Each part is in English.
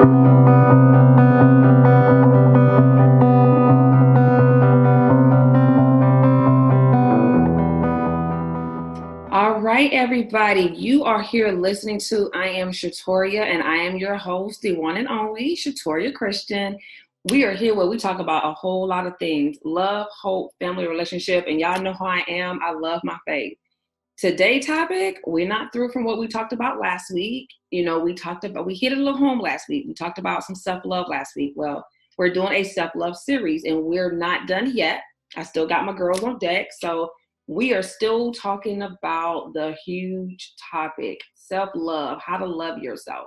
All right, everybody. You are here listening to I Am Shatoria, and I am your host, the one and only Shatoria Christian. We are here where we talk about a whole lot of things: love, hope, family, relationship, and y'all know how I am. I love my faith. Today's topic, we're not through from what we talked about last week. We hit a little home last week. We talked about some self-love last week. Well, we're doing a self-love series and we're not done yet. I still got my girls on deck. So we are still talking about the huge topic, self-love, how to love yourself.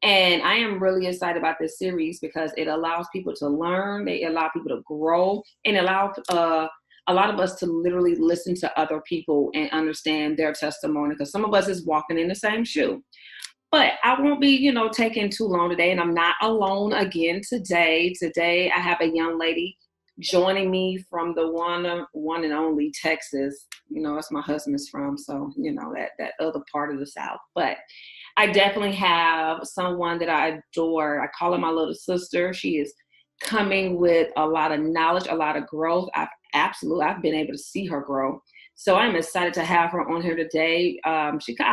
And I am really excited about this series because it allows people to learn, they allow people to grow, and allow a lot of us to literally listen to other people and understand their testimony, because some of us is walking in the same shoe. But I won't be, taking too long today, and I'm not alone again today. Today I have a young lady joining me from the one and only Texas. That's my husband's from, so that other part of the South. But I definitely have someone that I adore. I call her my little sister. She is coming with a lot of knowledge, a lot of growth. I've been able to see her grow. So I'm excited to have her on here today. I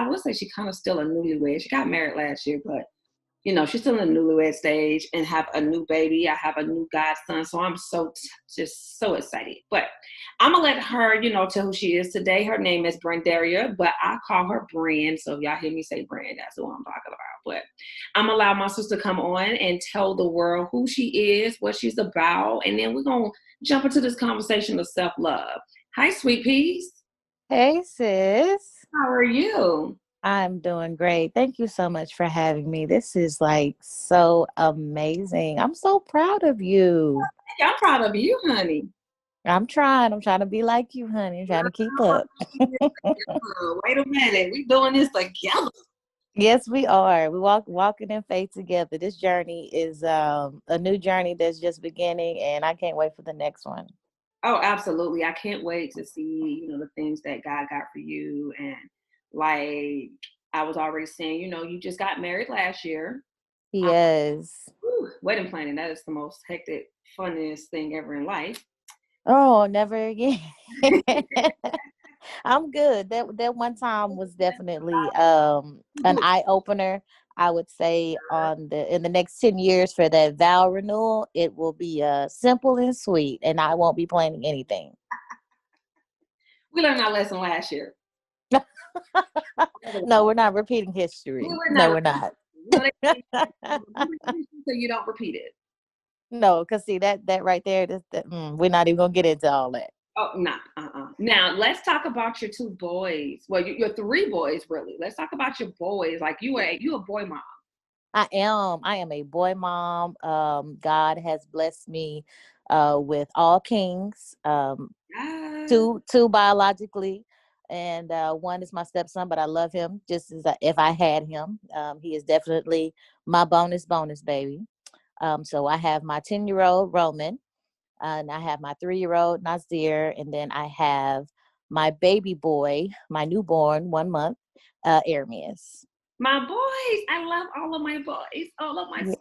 would say she kind of still a newlywed. She got married last year, but she's still in the newlywed stage and have a new baby. I have a new godson. So I'm just so excited. But I'm going to let her, tell who she is today. Her name is Brendaria, but I call her Brand. So if y'all hear me say Brand, that's what I'm talking about. But I'm going to allow my sister to come on and tell the world who she is, what she's about. And then we're going to jump into this conversation of self-love. Hi, sweet peas. Hey, sis. How are you? I'm doing great. Thank you so much for having me. This is like so amazing. I'm so proud of you. I'm proud of you, honey. I'm trying. I'm trying to be like you, honey. I'm trying to keep up. Wait a minute. We doing this together. Yes, we are. We walking in faith together. This journey is a new journey that's just beginning, and I can't wait for the next one. Oh, absolutely. I can't wait to see, the things that God got for you. And like I was already saying, you just got married last year. Yes. Wedding planning, that is the most hectic, funniest thing ever in life. Oh, never again. I'm good. That one time was definitely an eye opener. I would say on the in the next 10 years for that vow renewal, it will be simple and sweet, and I won't be planning anything. We learned our lesson last year. No, we're not repeating history. We're No, not. we're not. So you don't repeat it. No, because see that right there, we're not even gonna get into all that. Oh, nah. Now let's talk about your two boys. Well, your three boys, really. Let's talk about your boys. Like you a boy mom. I am. I am a boy mom. God has blessed me with all kings. Ah, Two biologically, and one is my stepson. But I love him just as if I had him. He is definitely my bonus baby. So I have my 10-year-old Roman, and I have my 3-year-old Nazir, and then I have my baby boy, my newborn 1 month, Aramis. my boys. I love all of my boys. All of my little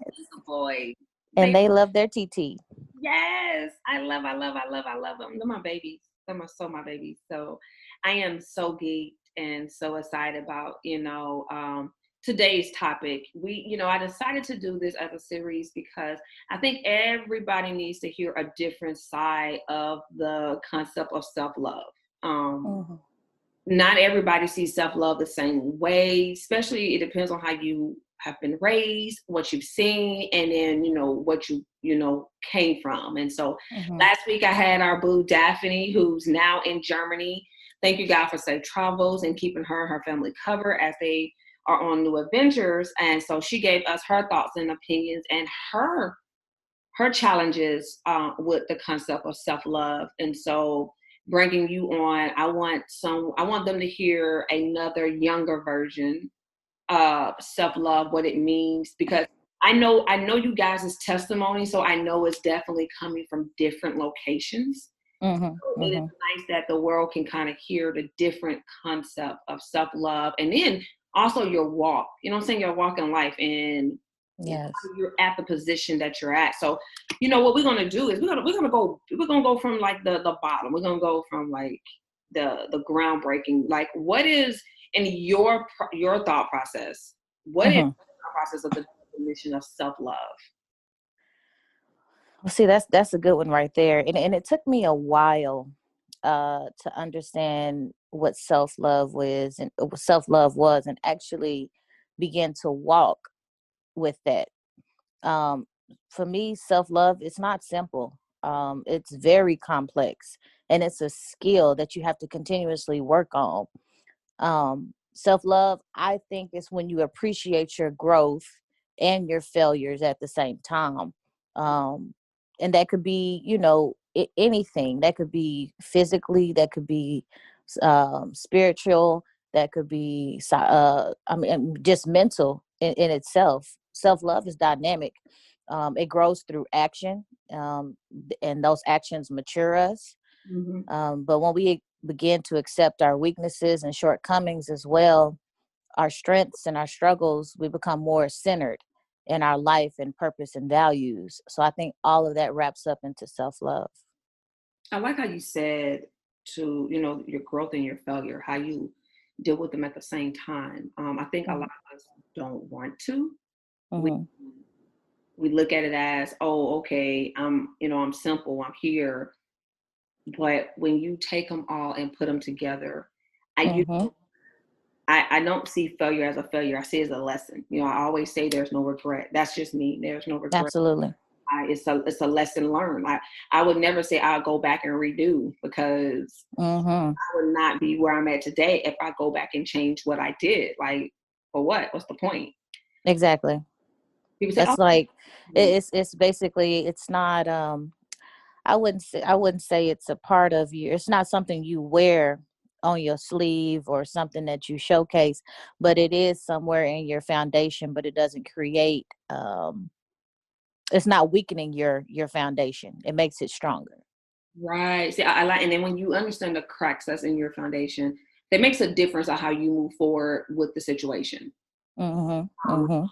boys. And they love their TT. Yes, I love them. They're my babies. My babies. So I am so geeked and so excited about, today's topic. I decided to do this as a series because I think everybody needs to hear a different side of the concept of self-love. Mm-hmm. Not everybody sees self-love the same way, especially it depends on how you have been raised, what you've seen, and then what you came from. And so Mm-hmm. last week I had our boo Daphne, who's now in Germany. Thank you God for safe travels and keeping her and her family covered as they are on new adventures. And so she gave us her thoughts and opinions and her challenges with the concept of self-love. And so bringing you on, I want them to hear another younger version of self-love, what it means, because I know you guys' testimony, so I know it's definitely coming from different locations. So Mm-hmm. it is Mm-hmm. nice that the world can kind of hear the different concept of self-love, and then also your walk, your walk in life, and Yes. you're at the position that you're at. So, what we're gonna do is we're gonna go from like the bottom. We're gonna go from like the groundbreaking. Like, what is in your thought process? What is Hmm. the process of the definition of self love? Well, see, that's a good one right there, and it took me a while to understand what self love was and what self love was, and actually begin to walk with that. Um, for me, self love it's not simple. It's very complex, and it's a skill that you have to continuously work on. Self love, I think, is when you appreciate your growth and your failures at the same time. Um, and that could be, anything. That could be physically, that could be spiritual, that could be, just mental in itself. Self love is dynamic. It grows through action, and those actions mature us. Mm-hmm. But when we begin to accept our weaknesses and shortcomings as well, our strengths and our struggles, we become more centered in our life and purpose and values. So I think all of that wraps up into self love. I like how you said to, your growth and your failure, how you deal with them at the same time. I think a lot of us don't want to. We Mm-hmm. we look at it as, oh, okay, I'm simple, I'm here. But when you take them all and put them together, I you Mm-hmm. I don't see failure as a failure. I see it as a lesson. I always say there's no regret. That's just me. There's no regret. Absolutely. It's a lesson learned. I would never say I'll go back and redo, because Mm-hmm. I would not be where I'm at today if I go back and change what I did. Like, for what? What's the point? Exactly. People say, oh, It's like it's basically it's not I wouldn't say it's a part of you. It's not something you wear on your sleeve or something that you showcase, but it is somewhere in your foundation, but it doesn't create it's not weakening your foundation. It makes it stronger. right. See, I like, and then when you understand the cracks that's in your foundation, that makes a difference on how you move forward with the situation. Mhm. Mhm.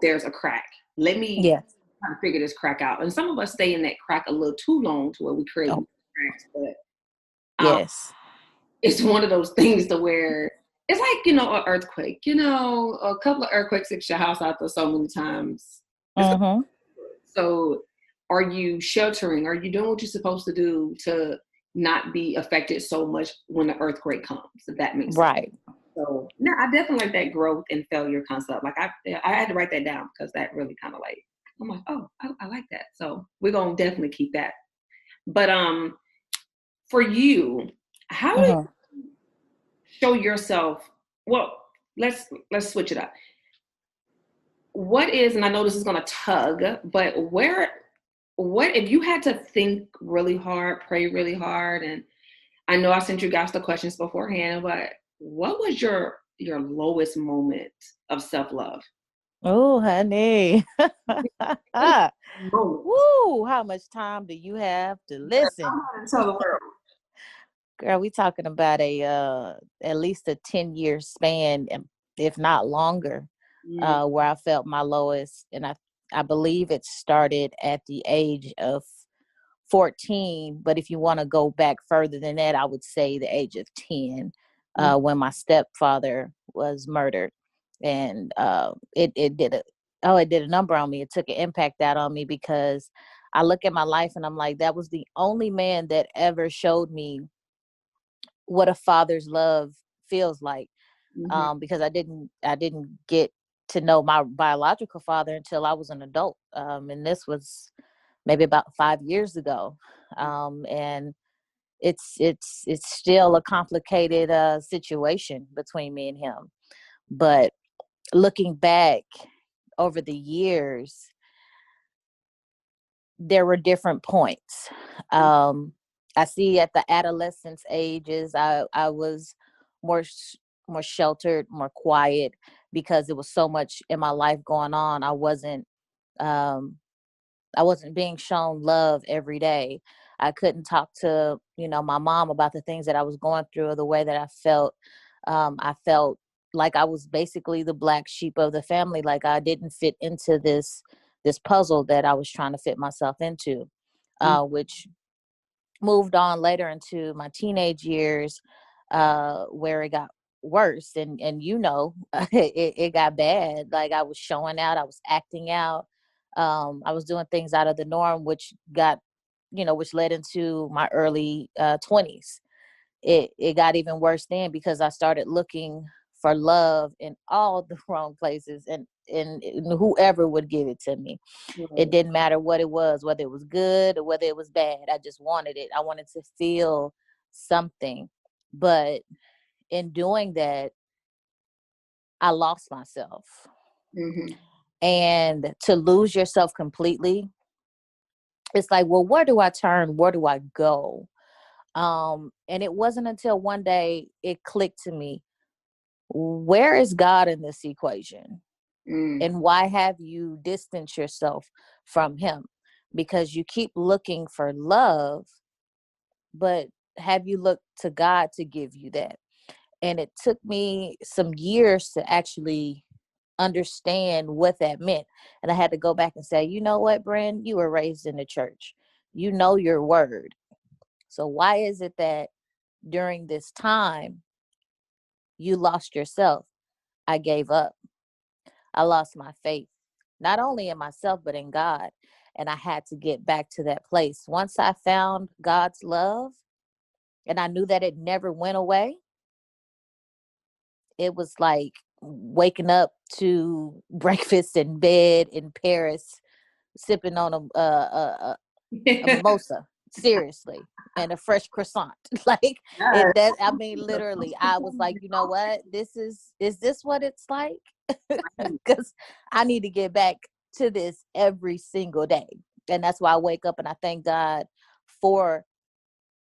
There's a crack. Let me Yes. try to figure this crack out. And some of us stay in that crack a little too long to where we create Oh, cracks. But yes. it's one of those things to where it's like, an earthquake. A couple of earthquakes hit your house out there so many times. It's Mhm. So, are you sheltering? Are you doing what you're supposed to do to not be affected so much when the earthquake comes? If that makes sense. Right. So, no, I definitely like that growth and failure concept. Like, I had to write that down because that really kind of like, I'm like, oh, I like that. So we're gonna definitely keep that. But for you, how do you Mhm. show yourself? Well, let's switch it up. What is, and I know this is gonna tug, but what if you had to think really hard, pray really hard, and I know I sent you guys the questions beforehand, but what was your lowest moment of self-love? Oh, honey. Moment. Woo, how much time do you have to listen? I'm gonna tell the world. Girl, we talking about a at least a 10-year span, if not longer, Mm, where I felt my lowest. And I believe it started at the age of 14. But if you want to go back further than that, I would say the age of 10, mm, when my stepfather was murdered. And it did a number on me. It took an impact out on me because I look at my life and I'm like, that was the only man that ever showed me what a father's love feels like. mhm, Because I didn't get to know my biological father until I was an adult. And this was maybe about 5 years ago. And it's still a complicated situation between me and him. But looking back over the years, there were different points. Um, I see at the adolescence ages, I was more more sheltered, more quiet because there was so much in my life going on. Um, I wasn't being shown love every day. I couldn't talk to my mom about the things that I was going through or the way that I felt. I felt like I was basically the black sheep of the family. Like I didn't fit into this puzzle that I was trying to fit myself into, which moved on later into my teenage years, where it got worse. And it got bad. Like I was showing out, I was acting out, I was doing things out of the norm, which got, which led into my early 20s. It got even worse then, because I started looking for love in all the wrong places, and whoever would give it to me. It Right. didn't matter what it was, whether it was good or whether it was bad. I just wanted it. I wanted to feel something. But in doing that, I lost myself. Mm-hmm. And to lose yourself completely, it's like, well, where do I turn? Where do I go? And it wasn't until one day it clicked to me, where is God in this equation? Mm. And why have you distanced yourself from him? Because you keep looking for love, but have you looked to God to give you that? And it took me some years to actually understand what that meant. And I had to go back and say, you know what, Bren, you were raised in the church. You know your word. So why is it that during this time you lost yourself? I gave up. I lost my faith, not only in myself, but in God. And I had to get back to that place. Once I found God's love and I knew that it never went away, it was like waking up to breakfast in bed in Paris, sipping on a mimosa, seriously, and a fresh croissant. Like Yes. it, that, I mean, literally, I was like, you know what? Is this what it's like? Because I need to get back to this every single day. And that's why I wake up and I thank God for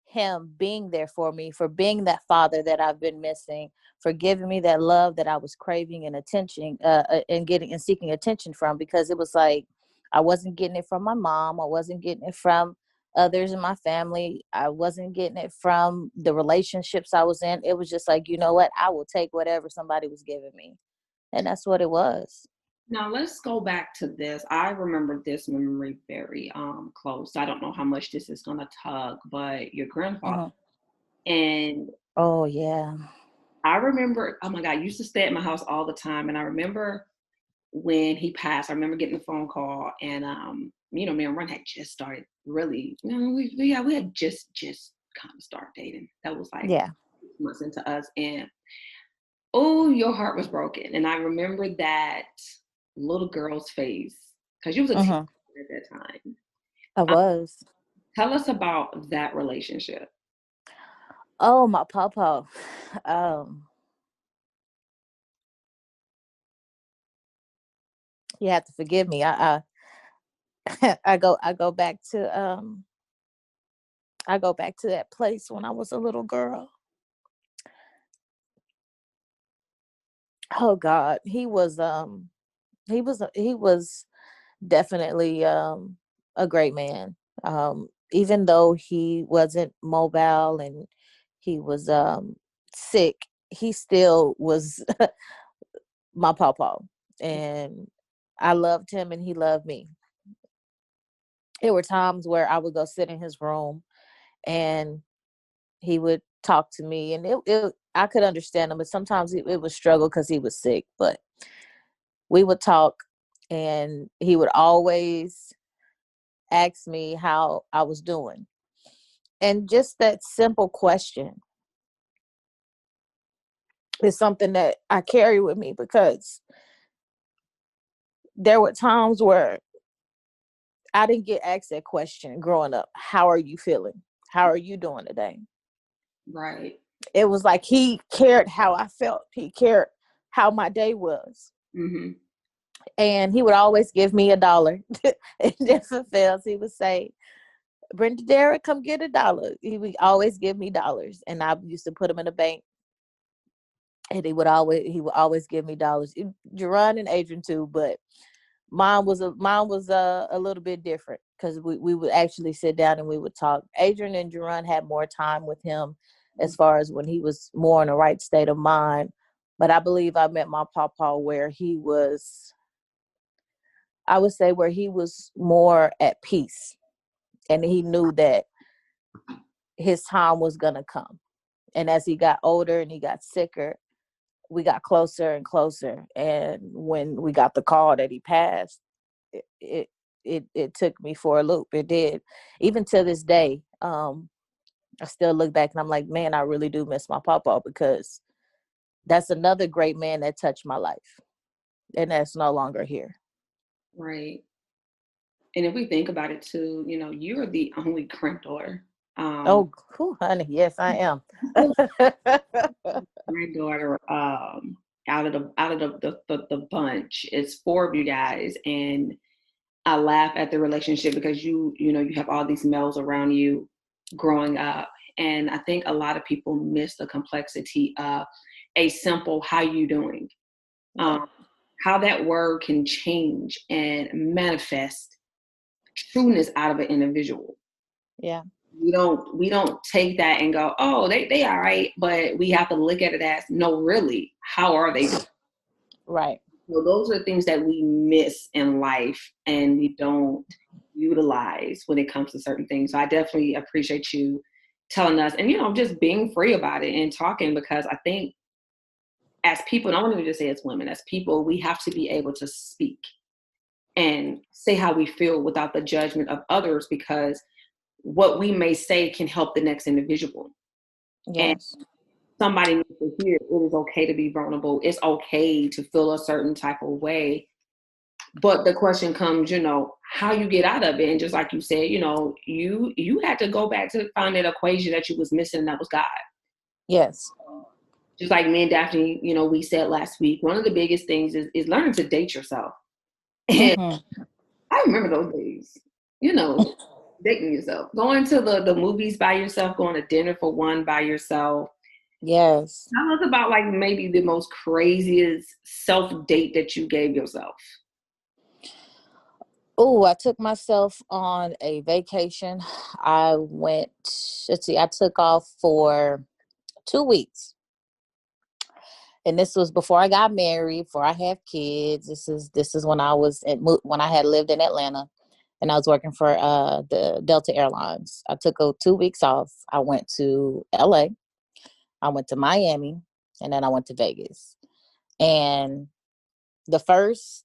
him being there for me, for being that father that I've been missing, for giving me that love that I was craving and attention, and getting and seeking attention from, because it was like I wasn't getting it from my mom. I wasn't getting it from others in my family. I wasn't getting it from the relationships I was in. It was just like, you know what? I will take whatever somebody was giving me. And that's what it was. Now let's go back to this. I remember this memory very close. I don't know how much this is gonna tug, but your grandfather. Mhm. And Oh, yeah. I remember, oh my God, I used to stay at my house all the time. And I remember when he passed, I remember getting the phone call, and me and Ron had just started really, we had just kind of started dating. That was like Yeah. 6 months into us, and oh, your heart was broken. And I remember that little girl's face, because you was a teenager Hmm. at that time. I Um, was. Tell us about that relationship. Oh, my papa. Um, you have to forgive me. I go back to that place when I was a little girl. Oh God, he was definitely a great man. Even though he wasn't mobile and he was sick, he still was my papa, and I loved him and he loved me. There were times where I would go sit in his room and he would talk to me, and I could understand him, but sometimes it was struggle because he was sick. But we would talk, and he would always ask me how I was doing. And just that simple question is something that I carry with me, because there were times where I didn't get asked that question growing up. How are you feeling? How are you doing today? Right. It was like he cared how I felt. He cared how my day was. Mm-hmm. And he would always give me $1. It never fails. He would say, Brendaria, come get $1. He would always give me dollars, and I used to put them in the bank. And he would always give me dollars. Jerron and Adrian too, but mine was a little bit different, because we would actually sit down and we would talk. Adrian and Jerron had more time with him, as far as when he was more in the right state of mind. But I believe I met my papa where he was, I would say, where he was more at peace. And he knew that his time was going to come. And as he got older and he got sicker, we got closer and closer. And when we got the call that he passed, it it took me for a loop. It did. Even to this day, I still look back and I'm like, man, I really do miss my papa, because that's another great man that touched my life, and that's no longer here. Right. And if we think about it too, you know, you're the only granddaughter. Oh, cool, honey. Yes, I am. Granddaughter, out of the bunch. It's four of you guys, and I laugh at the relationship because you know you have all these males around you growing up, and I think a lot of people miss the complexity of a simple "How you doing?" Yeah. How that word can change and manifest trueness out of an individual. Yeah. We don't take that and go, oh, they all right, but we have to look at it as, no, really, how are they doing? Right. So those are things that we miss in life and we don't utilize when it comes to certain things. So I definitely appreciate you telling us and, you know, just being free about it and talking, because I think as people, and I want to just say as women, as people, we have to be able to speak and say how we feel without the judgment of others, because what we may say can help the next individual. And Yes. somebody needs to hear it is okay to be vulnerable. It's okay to feel a certain type of way. But the question comes, you know, how you get out of it. And just like you said, you know, you had to go back to find that equation that you was missing, and that was God. Yes. Just like me and Daphne, you know, we said last week, one of the biggest things is learning to date yourself. And Mm-hmm. I remember those days, you know, dating yourself, going to the movies by yourself, going to dinner for one by yourself. Yes. Tell us about like maybe the most craziest self date that you gave yourself. Oh, I took myself on a vacation. I went, let's see, I took off for 2 weeks. And this was before I got married, before I had kids. This is when when I had lived in Atlanta, and I was working for the Delta Airlines. I took 2 weeks off. I went to LA, I went to Miami, and then I went to Vegas. And the first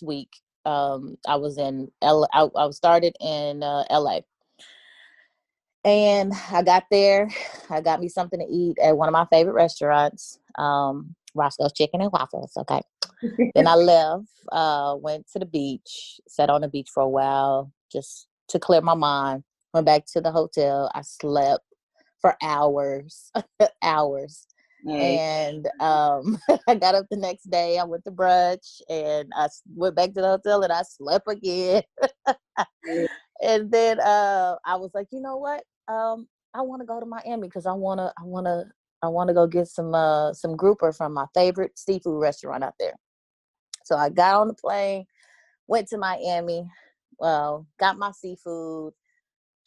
week, I was in L. I started in LA, and I got there. I got me something to eat at one of my favorite restaurants, Roscoe's Chicken and Waffles. Okay. Then I left, went to the beach, sat on the beach for a while just to clear my mind. Went back to the hotel. I slept for hours, hours. Hey. And I got up the next day. I went to brunch and I went back to the hotel and I slept again. And then I was like, you know what? I want to go to Miami because I want to go get some grouper from my favorite seafood restaurant out there. So I got on the plane, went to Miami, got my seafood,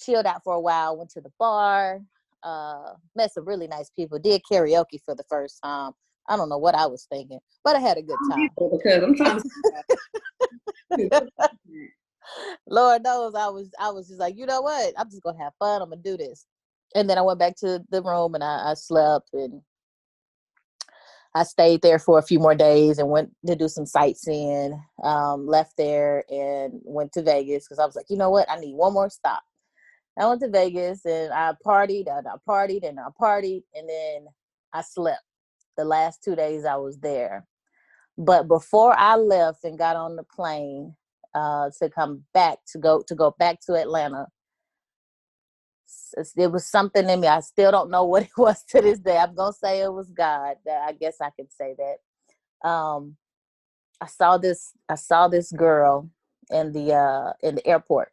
chilled out for a while, went to the bar, met some really nice people, did karaoke for the first time. I don't know what I was thinking, but I had a good time. Because I'm trying to. Lord knows I was just like, you know what? I'm just gonna have fun. I'm gonna do this. And then I went back to the room and I slept, and I stayed there for a few more days and went to do some sightseeing. Left there and went to Vegas because I was like, you know what? I need one more stop. I went to Vegas and I partied and I partied and I partied, and then I slept the last 2 days I was there. But before I left and got on the plane to come back to go back to Atlanta, there was something in me. I still don't know what it was to this day. I'm gonna say it was God. That I guess I could say that. I saw this girl in the airport,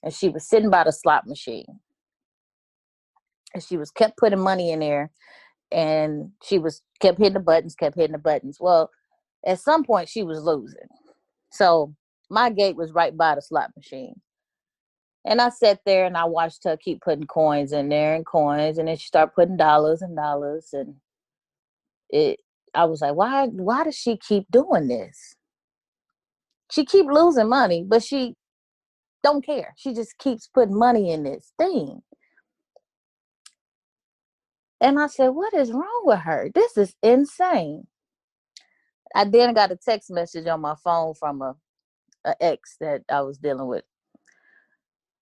and she was sitting by the slot machine, and she was kept putting money in there, and she was kept hitting the buttons, kept hitting the buttons. Well, at some point she was losing, so my gate was right by the slot machine. And I sat there and I watched her keep putting coins in there and coins. And then she started putting dollars and dollars. And I was like, why does she keep doing this? She keep losing money, but she don't care. She just keeps putting money in this thing. And I said, what is wrong with her? This is insane. I then got a text message on my phone from a ex that I was dealing with.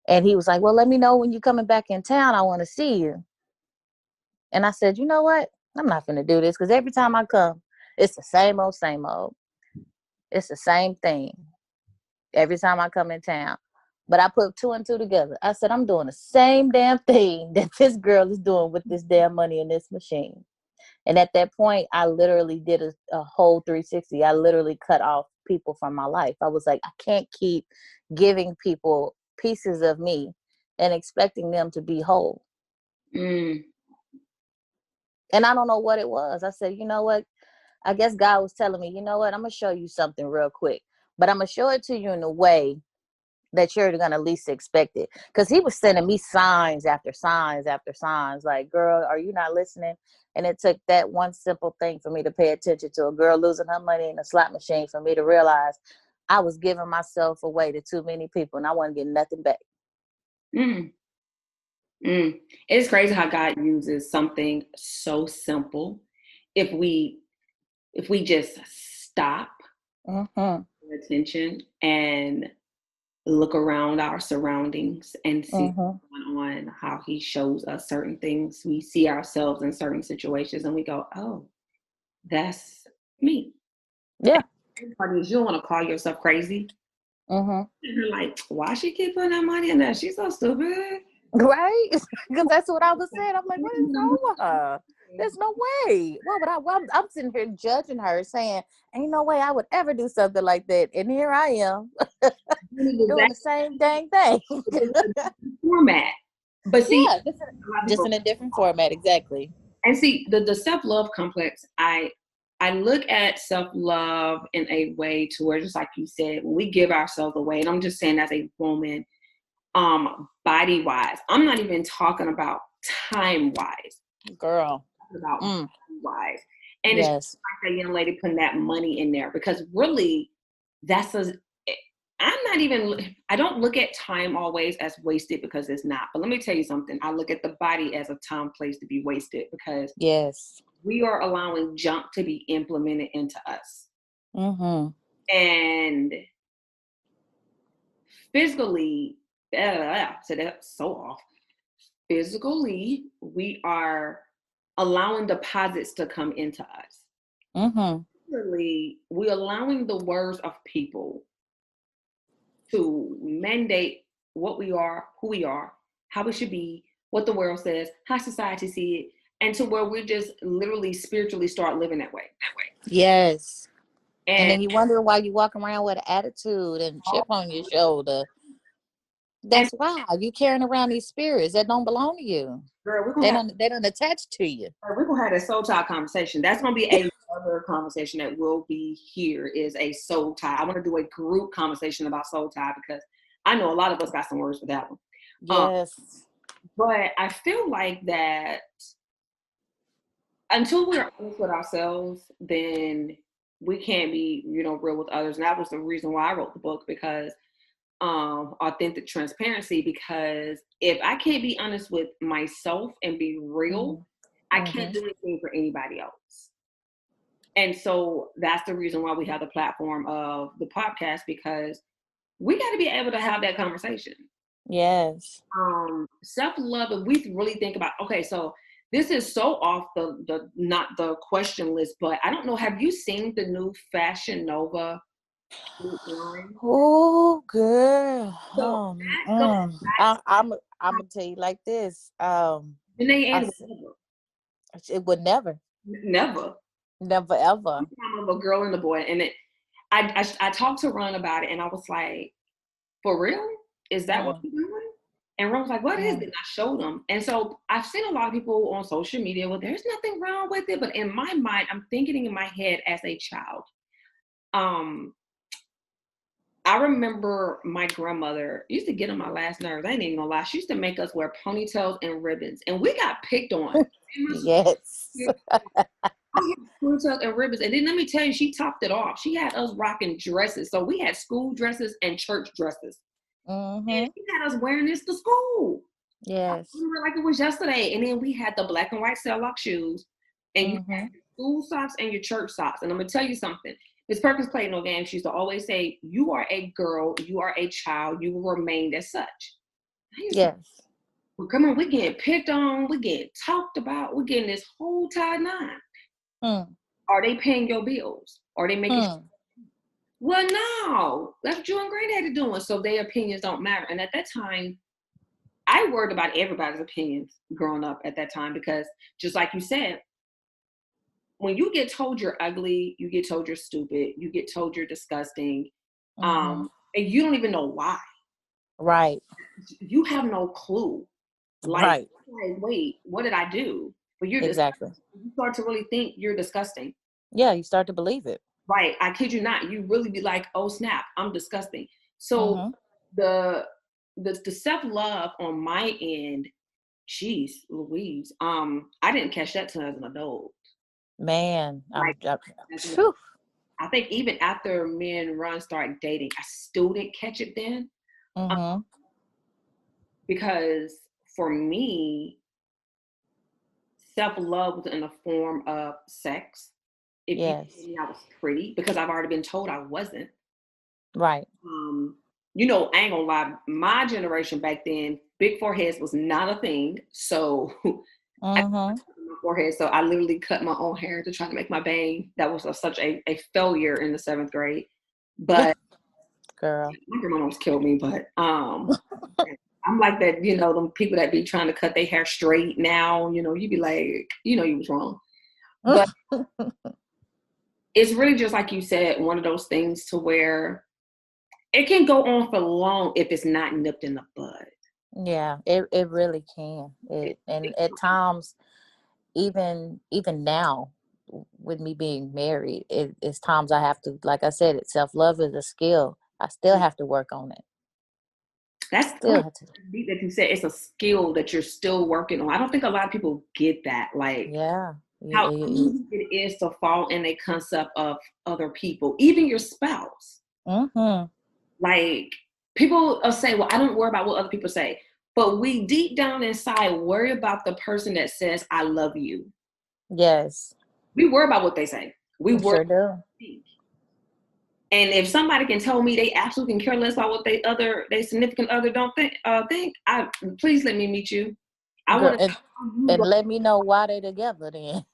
And he was like, well, let me know when you're coming back in town. I want to see you. And I said, you know what? I'm not going to do this because every time I come, it's the same old, same old. It's the same thing every time I come in town. But I put two and two together. I said, I'm doing the same damn thing that this girl is doing with this damn money in this machine. And at that point, I literally did a whole 360. I literally cut off people from my life. I was like, I can't keep giving people pieces of me and expecting them to be whole. Mm. And I don't know what it was. I said, you know what? I guess God was telling me, you know what? I'm going to show you something real quick. But I'm going to show it to you in a way that you're going to least expect it. Because he was sending me signs after signs after signs. Like, girl, are you not listening? And it took that one simple thing for me to pay attention to a girl losing her money in a slot machine for me to realize I was giving myself away to too many people and I wasn't getting nothing back. Mm. Mm. It's crazy how God uses something so simple. If we just stop, Mm-hmm. pay attention, and look around our surroundings and see Mm-hmm. what's going on, how He shows us certain things. We see ourselves in certain situations, and we go, "Oh, that's me." Yeah. And the part is, you don't want to call yourself crazy. Mm-hmm. And you're like, "Why she keep putting that money in there? She's so stupid." Right? Because that's what I was saying. I'm like, what is wrong with her? There's no way. Why would I? I'm sitting here judging her, saying, ain't no way I would ever do something like that. And here I am doing the same dang thing. Format. But see, Yeah, a lot of just people, in a different format. Exactly. and see the self-love complex, I look at self-love in a way to where, just like you said, when we give ourselves away, and I'm just saying as a woman, body wise, I'm not even talking about time wise, Girl. about Mm. body wise. And it's Yes. like that young lady putting that money in there, because really that's a I don't look at time always as wasted, because it's not. But let me tell you something. I look at the body as a time place to be wasted, because Yes. we are allowing junk to be implemented into us. Mm-hmm. And physically, so that's so off. Physically, we are allowing deposits to come into us. Mm-hmm. Physically, we're allowing the words of people to mandate what we are, who we are, how we should be, what the world says, how society see it, and to where we just literally spiritually start living that way. Yes. And And then you wonder why you walk around with an attitude and chip on your shoulder. and That's why you carrying around these spirits that don't belong to you. girl, They don't attach to you. we're gonna have a soul tie conversation. That's gonna be a other conversation that will be here, is a soul tie. I want to do a group conversation about soul tie, because I know a lot of us got some words for that one. Um, Yes. but I feel like that until we're honest with ourselves, then we can't be, real with others. And that was the reason why I wrote the book, because authentic transparency, because if I can't be honest with myself and be real, I can't Mm-hmm. do anything for anybody else. And so that's the reason why we have the platform of the podcast, because we got to be able to have that conversation. Yes. Self-love, if we really think about, okay, so this is so off the not the question list, but I don't know, have you seen the new Fashion Nova line? Oh, girl. So Oh, that goes I'm gonna tell you like this. Janae I and s- it would never, never. never ever. I'm of a girl and a boy, and I talked to Ron about it, and I was like, for real? Is that what Mm, you're doing? And Ron was like, what is it? mm. And I showed him. And so I've seen a lot of people on social media, well, there's nothing wrong with it. But in my mind, I'm thinking in my head as a child. Um, I remember my grandmother used to get on my last nerves. I ain't even gonna lie. She used to make us wear ponytails and ribbons, and we got picked on. Yes. I had school tuck and ribbons, and then let me tell you, she topped it off. She had us rocking dresses, so we had school dresses and church dresses, and Mm-hmm. she had us wearing this to school. I Yes. remember like it was yesterday. And then we had the black and white cell lock shoes, and you had Mm-hmm. your school socks and your church socks. And I'm gonna tell you something. Miss Perkins played no games. She used to always say, "You are a girl. You are a child. You will remain as such." I used to, Yes. well, come on, we're getting picked on. We're getting talked about. We're getting this whole tie nine. Hmm. Are they paying your bills? Are they making? Hmm. Well, no. That's what you and Granddaddy doing. So their opinions don't matter. And at that time, I worried about everybody's opinions growing up at that time because, just like you said, when you get told you're ugly, you get told you're stupid, you get told you're disgusting, Mm-hmm. and you don't even know why. Right. You have no clue. Right. Like, wait, what did I do? But you're disgusting. Exactly. You start to really think you're disgusting. Yeah, you start to believe it. Right. I kid you not. You really be like, oh snap, I'm disgusting. So Mm-hmm. the the self-love on my end, geez, Louise, I didn't catch that till as an adult. Man, Like, as an, phew. I think even after me and Ron started dating, I still didn't catch it then. Um, Mm-hmm. because for me, self-love was in the form of sex. If you told Yes. me I was pretty, because I've already been told I wasn't. Right. Um, I ain't gonna lie, my generation back then, big foreheads was not a thing. So I Mm-hmm. my forehead. So I literally cut my own hair to try to make my bang. That was such a failure in the seventh grade. But Girl. my grandma almost killed me. But I'm like that, them people that be trying to cut their hair straight now, you be like, you was wrong. But it's really just like you said, one of those things to where it can go on for long if it's not nipped in the bud. Yeah, it really can. It, And it, at times, even now, with me being married, it's times I have to, like I said, self-love is a skill. I still have to work on it. that's Still have to. neat that you said it's a skill that you're still working on. I don't think a lot of people get that. Like, Yeah. how easy it is to fall in a concept of other people, even your spouse. Mm-hmm. Like, people will say, well, I don't worry about what other people say. But we deep down inside worry about the person that says, I love you. Yes. We worry about what they say. We I worry sure about do. what they think. And if somebody can tell me they absolutely can care less about what they significant other don't think, I please let me meet you. I Girl, want to and let me know why they together then.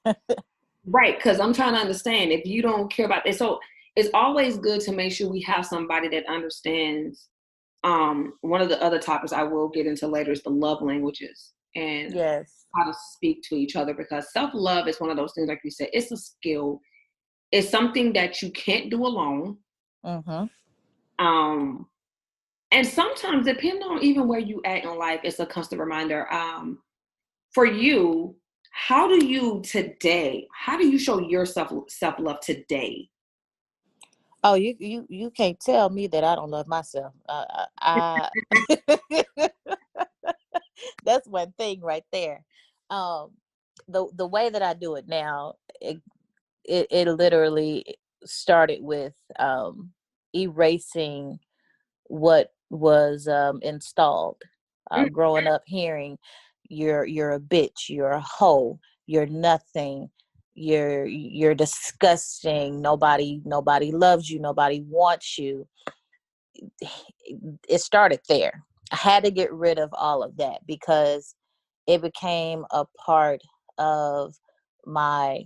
right, because I'm trying to understand if you don't care about it. So it's always good to make sure we have somebody that understands. One of the other topics I will get into later is the love languages and Yes. how to speak to each other, because self-love is one of those things, like you said, it's a skill. It's something that you can't do alone. Mm-hmm. Um, and sometimes, depending on even where you at in life, it's a constant reminder. For you, how do you show yourself self-love today? Oh, you can't tell me that I don't love myself. That's one thing right there. Um, the way that I do it now, it literally started with erasing what was installed. Mm, Growing up, hearing you're a bitch, you're a hoe, you're nothing, you're disgusting. Nobody loves you. Nobody wants you. It started there. I had to get rid of all of that because it became a part of my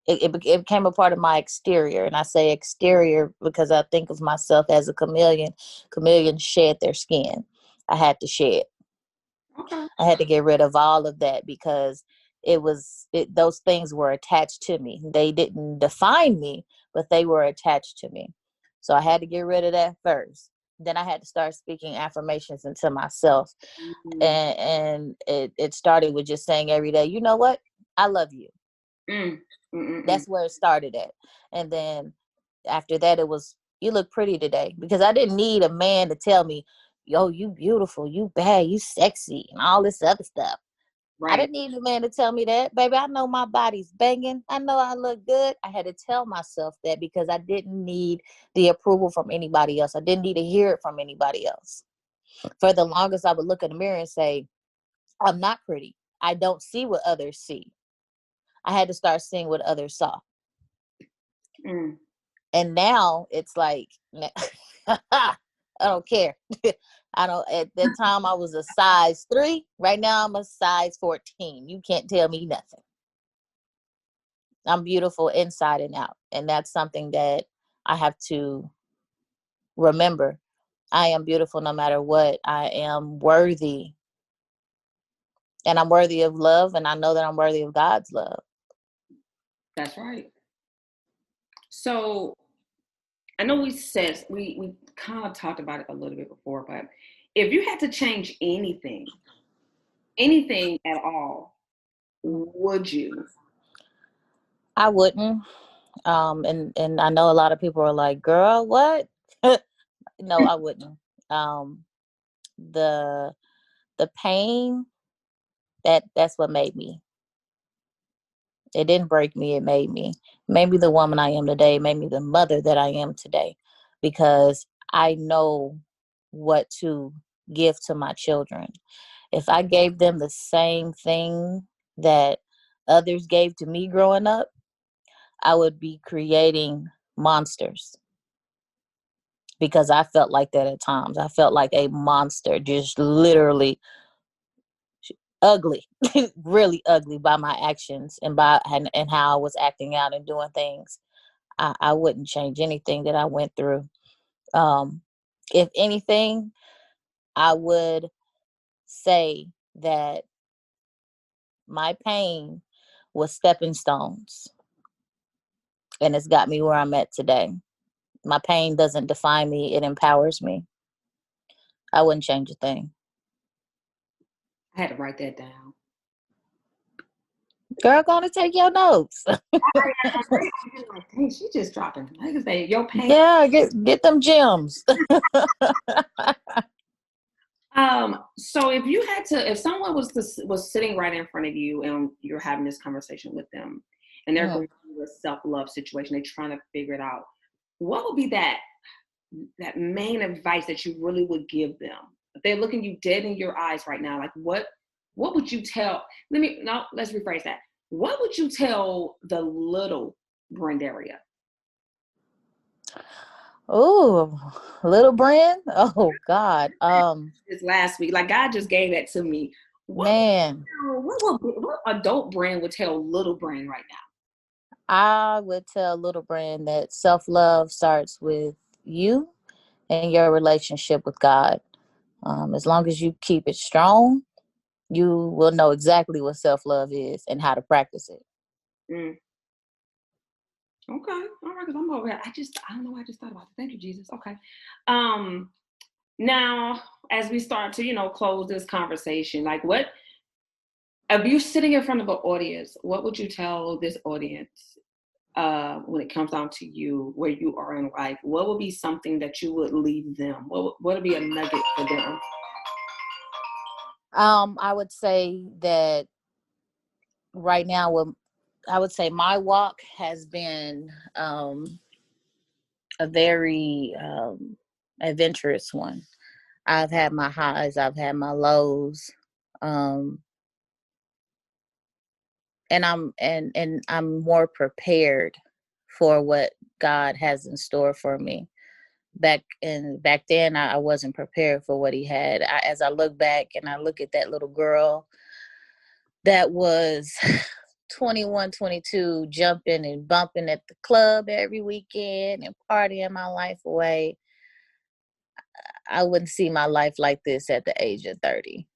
it became a part of my exterior. And I say exterior because I think of myself as a chameleon. Chameleons shed their skin. I had to shed. okay. I had to get rid of all of that because those things were attached to me. They didn't define me, but they were attached to me. So I had to get rid of that first. Then I had to start speaking affirmations into myself. Mm, And it started with just saying every day, you know what? I love you. mm, mm, mm, mm. That's where it started at. And then after that, it was, you look pretty today. Because I didn't need a man to tell me, yo, you beautiful, you bad, you sexy, and all this other stuff. I Right. didn't need a man to tell me that. Baby, I know my body's banging. I know I look good. I had to tell myself that because I didn't need the approval from anybody else. I didn't need to hear it from anybody else. For the longest, I would look in the mirror and say, I'm not pretty. I don't see what others see. I had to start seeing what others saw. Mm. And now it's like, I don't care. I don't, at that time I was a size 3. Right now I'm a size 14. You can't tell me nothing. I'm beautiful inside and out. And that's something that I have to remember. I am beautiful no matter what. I am worthy. And I'm worthy of love. And I know that I'm worthy of God's love. That's right. So I know we kind of talked about it a little bit before, but if you had to change anything at all, would you? I wouldn't. And I know a lot of people are like, girl, what? No, I wouldn't. Um, the the pain, that's what made me. It didn't break me, it made me. Made me the woman I am today, made me the mother that I am today. Because I know what to give to my children. If I gave them the same thing that others gave to me growing up, I would be creating monsters because I felt like that at times. I felt like a monster, just literally ugly, really ugly by my actions and how I was acting out and doing things. I wouldn't change anything that I went through. Um, if anything, I would say that my pain was stepping stones and it's got me where I'm at today. My pain doesn't define me, it empowers me. I wouldn't change a thing. I had to write that down. Girl, gonna take your notes. I'm like, dang, she just dropping. Like I say, your pain. Yeah, get them gems. So if you had to, if someone was sitting right in front of you and you're having this conversation with them, and they're Mm. going through a self-love situation, they're trying to figure it out, what would be that main advice that you really would give them? If they're looking you dead in your eyes right now, like what would you tell? Let's rephrase that. What would you tell the little Brendaria? Oh, little Bren. Oh God. This last week, like God just gave that to me. What Man, what adult brand would tell little brain right now? I would tell little Bren that self-love starts with you and your relationship with God. As long as you keep it strong, you will know exactly what self-love is and how to practice it. Mm, okay, all right, because I'm over here. I don't know why I just thought about it. Thank you, Jesus. Okay. Um, Now as we start to, close this conversation, like what if you're sitting in front of an audience, what would you tell this audience when it comes down to you, where you are in life? What would be something that you would leave them? What would be a nugget for them? I would say that right now, I would say my walk has been a very adventurous one. I've had my highs, I've had my lows, um, and I'm more prepared for what God has in store for me. Back then, I wasn't prepared for what He had. As I look back and I look at that little girl that was 21, 22, jumping and bumping at the club every weekend and partying my life away, I wouldn't see my life like this at the age of 30.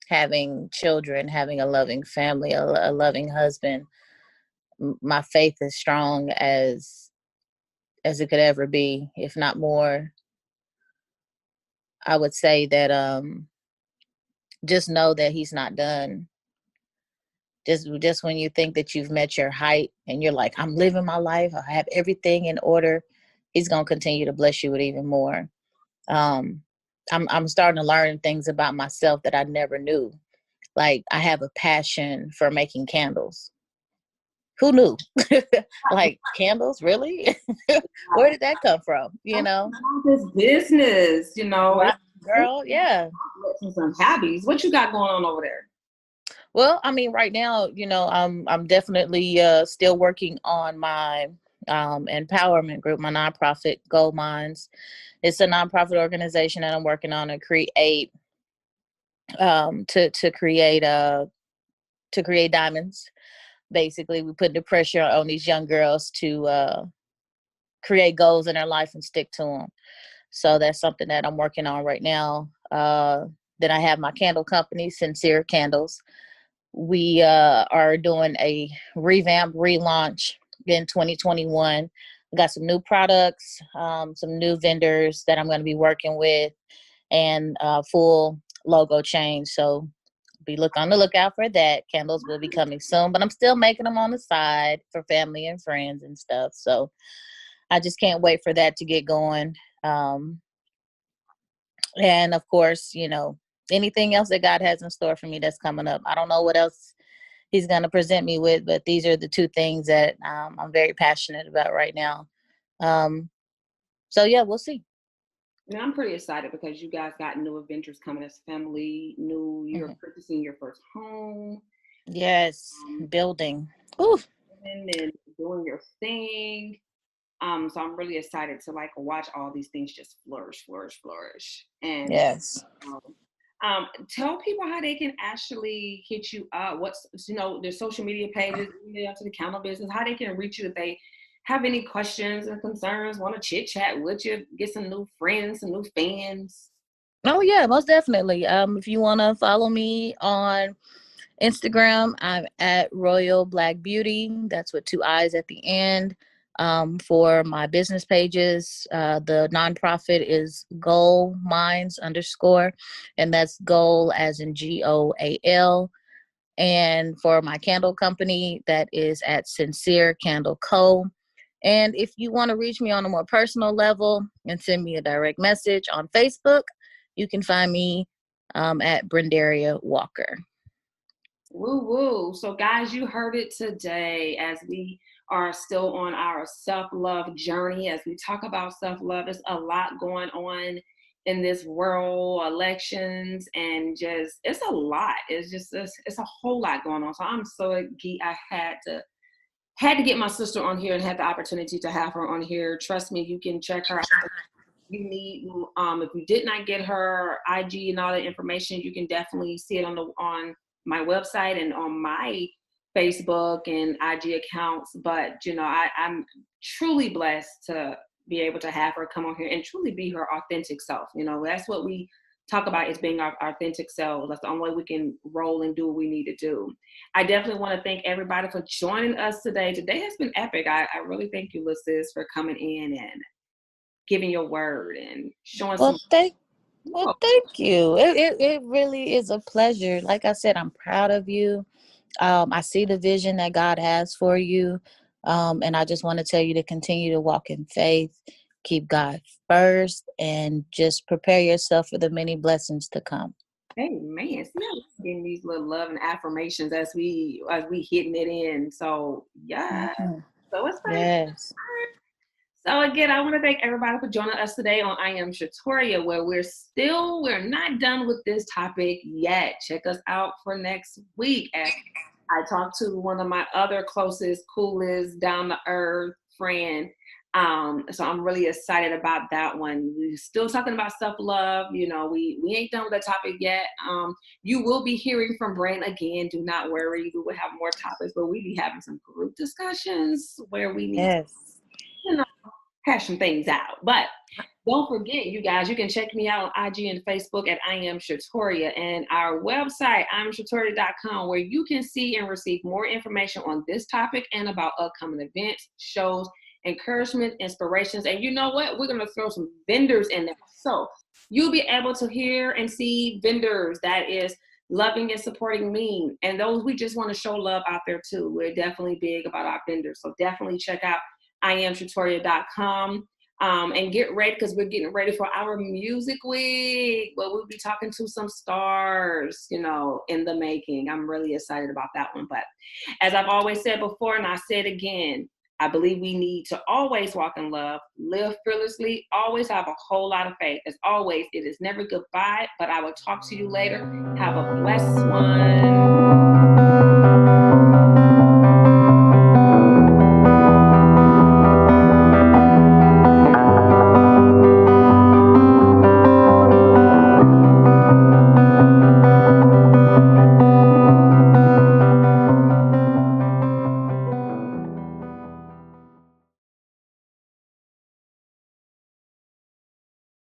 Having children, having a loving family, a loving husband, my faith is strong as it could ever be, if not more. I would say that just know that He's not done. Just when you think that you've met your height and you're like, I'm living my life, I have everything in order, He's gonna continue to bless you with even more. Um, I'm starting to learn things about myself that I never knew. like I have a passion for making candles. Who knew? Like candles, really? Where did that come from? You know, This business, right, it's girl? Yeah. some hobbies. What you got going on over there? Well, I mean, right now, I'm definitely still working on my empowerment group, my nonprofit Gold Minds. It's a nonprofit organization that I'm working on to create to create diamonds. Basically, we put the pressure on these young girls to create goals in their life and stick to them. So that's something that I'm working on right now. Then I have my candle company, Sincere Candles. We are doing a revamp relaunch in 2021. We got some new products, some new vendors that I'm going to be working with, and full logo change. So look on the lookout for that. Candles will be coming soon, but I'm still making them on the side for family and friends and stuff. So I just can't wait for that to get going. Um, and of course, anything else that God has in store for me that's coming up. I don't know what else He's going to present me with, but these are the two things that I'm very passionate about right now. Um, so yeah, we'll see. And I'm pretty excited because you guys got new adventures coming as family. You're Hmm. purchasing your first home. Yes, Um, building. Ooh, and doing your thing. So I'm really excited to like watch all these things just flourish, flourish, flourish. And yes. um, tell people how they can actually hit you up. What's their social media pages, email to the counter business, how they can reach you if they have any questions and concerns, want to chit chat with you, get some new friends, some new fans. Oh yeah, most definitely. If you want to follow me on Instagram, I'm at Royal Black Beauty. That's with two eyes at the end. For my business pages, the nonprofit is Goal Minds _ and that's goal as in GOAL. And for my candle company, that is at Sincere Candle Co. And if you want to reach me on a more personal level and send me a direct message on Facebook, you can find me at Brendaria Walker. Woo woo. So, guys, you heard it today as we are still on our self love journey. As we talk about self love, there's a lot going on in this world, elections, and just it's a lot. It's a whole lot going on. So, I'm so geek. I had to get my sister on here and had the opportunity to have her on here. Trust me, you can check her out. You need if you did not get her IG and all the information, you can definitely see it on my website and on my Facebook and IG accounts. But I'm truly blessed to be able to have her come on here and truly be her authentic self. That's what we talk about, is being our authentic selves. That's the only way we can roll and do what we need to do. I definitely want to thank everybody for joining us today. Today has been epic. I really thank you, Sis, for coming in and giving your word and showing Well, some. thank you. It really is a pleasure. Like I said, I'm proud of you. I see the vision that God has for you. And I just want to tell you to continue to walk in faith, keep God first, and just prepare yourself for the many blessings to come. Hey man, see, I'm getting these little love and affirmations as we hitting it in. So yeah, Hmm. so it's fine. Yes. So again, I want to thank everybody for joining us today on I Am Shatoria, where we're not done with this topic yet. Check us out for next week as I talked to one of my other closest, coolest, down to earth friend. So I'm really excited about that one. We're still talking about self-love. We ain't done with the topic yet. You will be hearing from Brand again. Do not worry. We will have more topics, but we be having some group discussions where we need to, Yes. you know, hash some things out. But don't forget, you guys, you can check me out on IG and Facebook at I Am Shatoria, and our website, IamShatoria.com, where you can see and receive more information on this topic and about upcoming events, shows, encouragement, inspirations. And you know what? We're going to throw some vendors in there. So you'll be able to hear and see vendors that is loving and supporting me. And those we just want to show love out there too. We're definitely big about our vendors. So definitely check out IamShatoria.com. And get ready because we're getting ready for our music week. Well, we'll be talking to some stars, in the making. I'm really excited about that one. But as I've always said before, and I said again, I believe we need to always walk in love, live fearlessly, always have a whole lot of faith. As always, it is never goodbye, but I will talk to you later. Have a blessed one.